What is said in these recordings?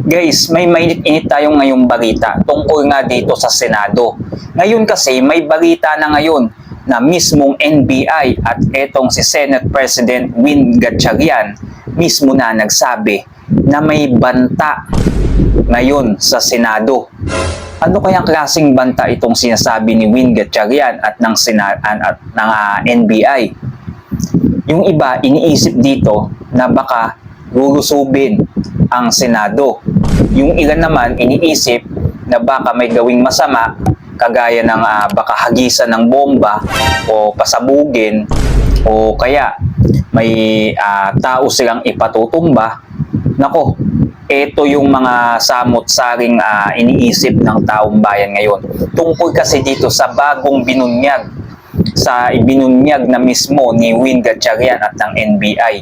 Guys, may mainit-init tayong ngayong balita tungkol nga dito sa Senado. Ngayon kasi may balita na ngayon na mismong NBI at etong si Senate President Win Gatchalian mismo na nagsabi na may banta ngayon sa Senado. Ano kayang klaseng banta itong sinasabi ni Win Gatchalian at ng NBI? Yung iba iniisip dito na baka lulusubin ang Senado. Yung ilan naman iniisip na baka may gawing masama kagaya ng baka hagisan ng bomba o pasabugin o kaya may tao silang ipatutumba. Nako, ito yung mga samot-saring iniisip ng taong bayan ngayon. Tungkol kasi dito sa bagong binunyag, sa ibinunyag na mismo ni Win Gatchalian at ng NBI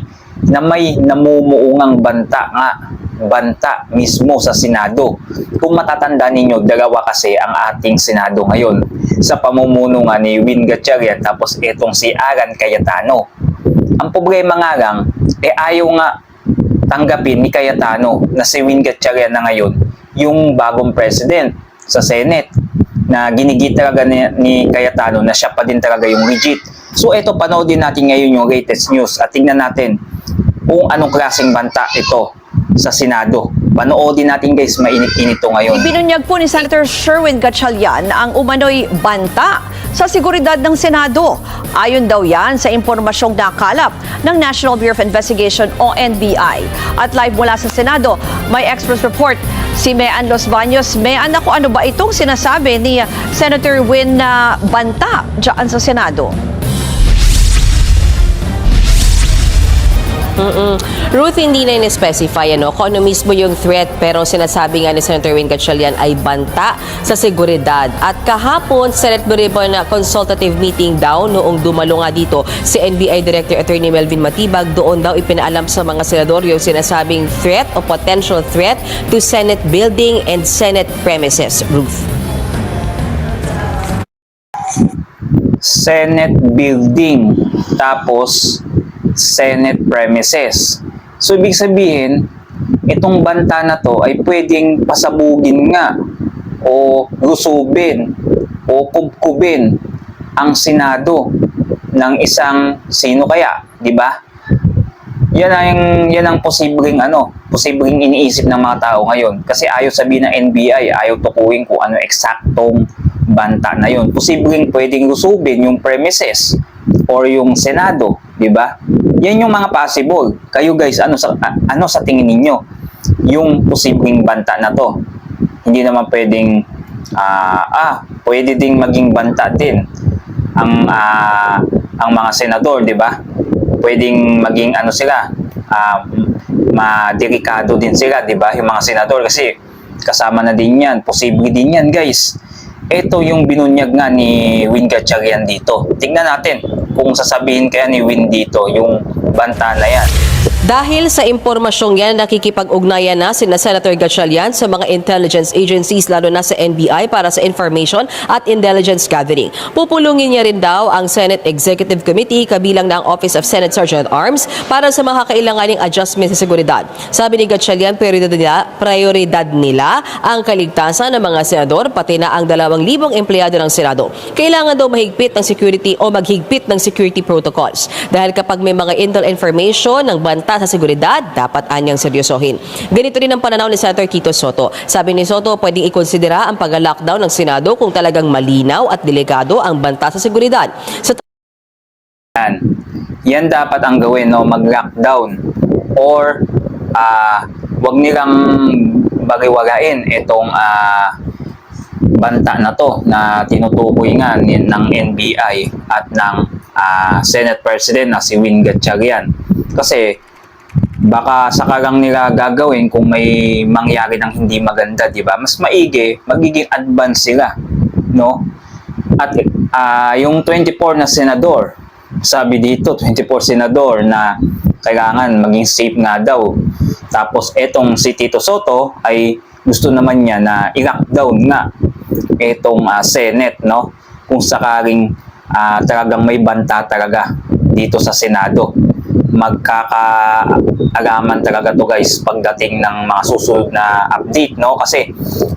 na may namumuungang banta mismo sa Senado. Kung matatanda ninyo, dalawa kasi ang ating Senado ngayon sa pamumuno nga ni Win Gatchalian tapos etong si Alan Cayetano. Ang problema nga lang, ayaw nga tanggapin ni Cayetano na si Win Gatchalian na ngayon yung bagong president sa Senate na ginigit talaga ni Cayetano na siya pa din talaga yung legit. So eto, panoodin natin ngayon yung latest news at tingnan natin kung anong klaseng banta ito sa Senado. Panoodin natin guys, mainit-init ito ngayon. Ibinunyag po ni Senator Sherwin Gatchalian ang umano'y banta sa seguridad ng Senado. Ayon daw yan sa impormasyong nakalap ng National Bureau of Investigation o NBI. At live mula sa Senado, may express report si Mean Los Baños. Mean, ako, ano ba itong sinasabi ni Senator Win na banta dyan sa Senado? Ruth, hindi na in-specify kung ano mismo yung threat, pero sinasabi nga ni Senator Win Gatchalian ay banta sa seguridad. At kahapon, Senate Bureau na consultative meeting daw noong dumalo nga dito si NBI Director Attorney Melvin Matibag, doon daw ipinaalam sa mga senador yung sinasabing threat o potential threat to Senate building and Senate premises. Ruth. Senate building tapos Senate premises. So ibig sabihin, itong banta na to ay pwedeng pasabugin nga o lusubin o kubkubin ang Senado ng isang sino kaya, di ba? Yan ang posibleng iniisip ng mga tao ngayon kasi ayaw sabihin ng NBI, ayaw tukuyin kung ano eksaktong banta na yon. Posibleng pwedeng lusubin yung premises or yung Senado, di ba? Yan yung mga possible. Kayo guys, ano sa tingin ninyo yung posibleng banta na to? Hindi naman pwedeng pwede ding maging banta din ang mga senador, di ba? Pwedeng maging madelikado din sila, di ba? Yung mga senador kasi kasama na din yan, posible din yan guys. Ito yung binunyag nga ni Win Gatchalian dito. Tingnan natin kung sasabihin kaya ni Win dito yung banta na yan. Dahil sa impormasyong yan, nakikipag-ugnayan na sina Senator Gatchalian sa mga intelligence agencies, lalo na sa NBI, para sa information at intelligence gathering. Pupulungin niya rin daw ang Senate Executive Committee, kabilang na ang Office of Senate Sergeant at Arms, para sa mga kailanganing adjustment sa seguridad. Sabi ni Gatchalian, prioridad nila ang kaligtasan ng mga senador, pati na ang 2,000 empleyado ng Senado. Kailangan daw mahigpit ng security o maghigpit ng security protocols. Dahil kapag may mga intel information ng banta sa seguridad, dapat anyang seryosohin. Ganito rin ang pananaw ni Senator Kito Soto. Sabi ni Soto, pwedeng ikonsidera ang pag-lockdown ng Senado kung talagang malinaw at delikado ang banta sa seguridad. Yan dapat ang gawin, mag-lockdown or wag nilang baliwalain itong banta na to na tinutukoy nga ng NBI at ng Senate President na si Win Gatchalian. Kasi baka saka lang nila gagawin kung may mangyari ng hindi maganda, di ba? Mas maigi, magiging advance sila, no? At yung 24 na senador, sabi dito 24 senador na kailangan maging safe nga daw. Tapos etong si Tito Soto ay gusto naman niya na i-lockdown nga etong Senate, no? Kung sakaling talagang may banta talaga dito sa Senado. magkakaalaman talaga to guys pagdating ng mga susunod na update, no? Kasi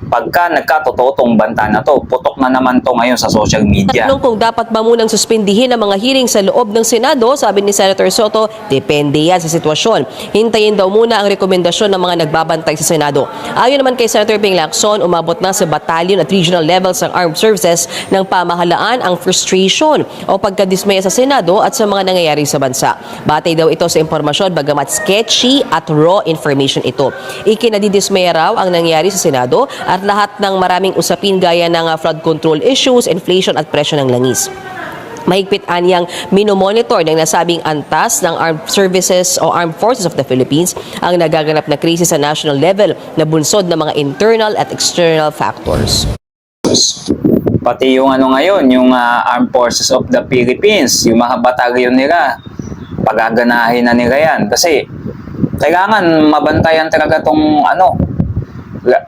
pagka nagkatotoo tong banta na to, putok na naman to ngayon sa social media. Tanong kung dapat ba munang suspindihin ang mga hearing sa loob ng Senado, sabi ni Senator Soto, depende yan sa sitwasyon. Hintayin daw muna ang rekomendasyon ng mga nagbabantay sa Senado. Ayon naman kay Senator Ping Lacson, umabot na sa battalion at regional levels ng armed services ng pamahalaan ang frustration o pagkadismaya sa Senado at sa mga nangyayari sa bansa. Batay daw ito sa impormasyon bagamat sketchy at raw information ito. Ikinadidismaya raw ang nangyayari sa Senado at lahat ng maraming usapin gaya ng flood control issues, inflation at presyo ng langis. Mahigpit anyang minomonitor ng nasabing antas ng Armed Services o Armed Forces of the Philippines ang nagaganap na krisis sa national level na bunsod ng mga internal at external factors. Pati yung ano ngayon, yung Armed Forces of the Philippines, yung mga batalyon nila, pagaganahin na nila yan. Kasi kailangan mabantayan talaga tong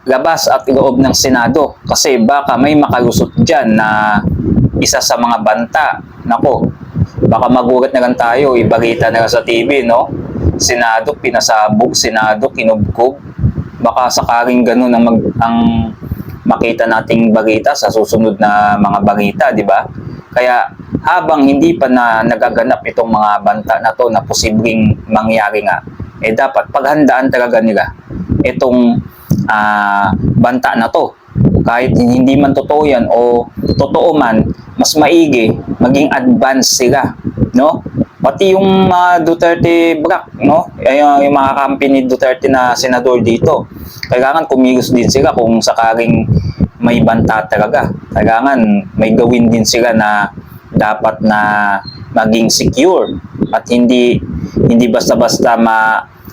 labas at loob ng Senado. Kasi baka may makalusot dyan na isa sa mga banta. Nako, baka magulat na lang tayo, ibalita na lang sa TV, no? Senado pinasabog, Senado kinubkob. Baka sakaling ganun ang makita nating balita sa susunod na mga balita, di ba? Kaya habang hindi pa na nagaganap itong mga banta na to na posibleng mangyari nga, dapat paghandaan talaga nila itong banta na to. Kahit hindi man totoo yan o totoo man, mas maigi maging advance sila, no? Pati yung Duterte Black, no? Yung mga kampi ni Duterte na senador dito, kailangan kumilos din sila kung sakaling may banta talaga. Kailangan may gawin din sila na dapat na maging secure at hindi basta-basta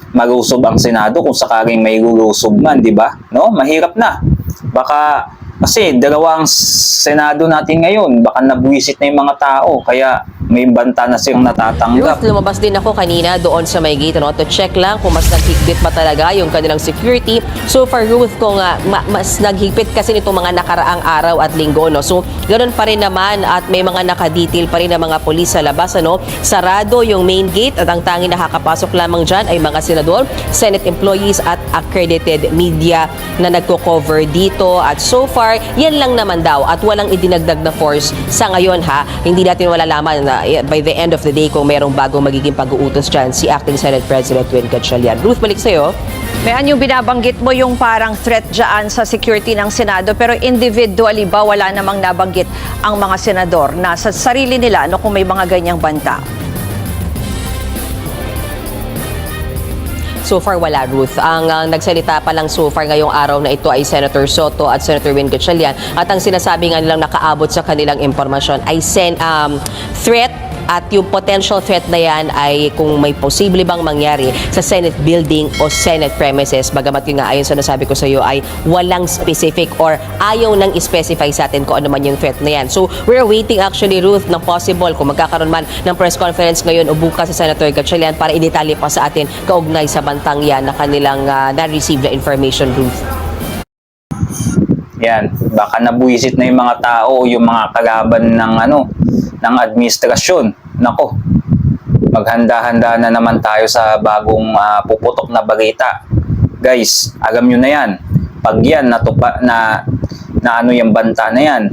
malusob ang Senado kung sakaling may lulusob man, di ba? No? Mahirap na. Baka kasi dalawang Senado natin ngayon, baka nabuwisit na yung mga tao, kaya may banta na silang natatanggap. Ruth, lumabas din ako kanina doon sa may gate, to check lang kung mas naghigpit ba talaga yung kanilang security. So far, Ruth, kung mas naghigpit kasi nitong mga nakaraang araw at linggo, no? So, ganoon pa rin naman at may mga nakadetail pa rin ng mga polis sa labas, Sarado yung main gate at ang tanging nakakapasok lamang dyan ay mga senador, Senate employees at accredited media na nagko-cover dito. At so far, yan lang naman daw at walang idinagdag na force sa ngayon, ha. Hindi natin malalaman na by the end of the day kung merong bagong magiging pag-uutos dyan si Acting Senate President Win Gatchalian. Ruth, balik sa'yo. Mayan, yung binabanggit mo yung parang threat dyan sa security ng Senado, pero individually ba wala namang nabanggit ang mga senador na sa sarili nila kung may mga ganyang banta? So far, wala, Ruth. Ang nagsalita pa lang so far ngayong araw na ito ay Senator Soto at Senator Win Gatchalian. At ang sinasabi nga nilang nakaabot sa kanilang impormasyon ay threat. At yung potential threat na yan ay kung may posible bang mangyari sa Senate building o Senate premises. Bagamat yun nga, ayon sa nasabi ko sa iyo, ay walang specific or ayaw nang specify sa atin kung ano man yung threat na yan. So, we're waiting actually, Ruth, ng possible kung magkakaroon man ng press conference ngayon o bukas sa Senator Gatchalian para idetalye pa sa atin kaugnay sa bantang yan na kanilang na-receive na information, Ruth. Yan, baka nabuwisit na yung mga tao o yung mga kalaban ng administrasyon. Nako, maghanda-handa na naman tayo sa bagong puputok na balita. Guys, alam nyo na yan. Pag yan natupa na yung banta na yan,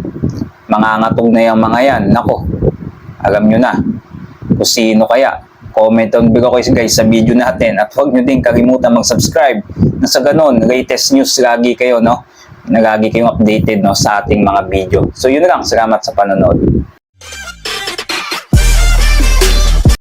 mangangatog na yung mga yan. Nako, alam nyo na kung sino kaya. Comment down below guys sa video natin at huwag nyo din kalimutan mag-subscribe na sa ganun, latest news lagi kayo, lagi kayong updated sa ating mga video. So yun na lang, salamat sa panonood.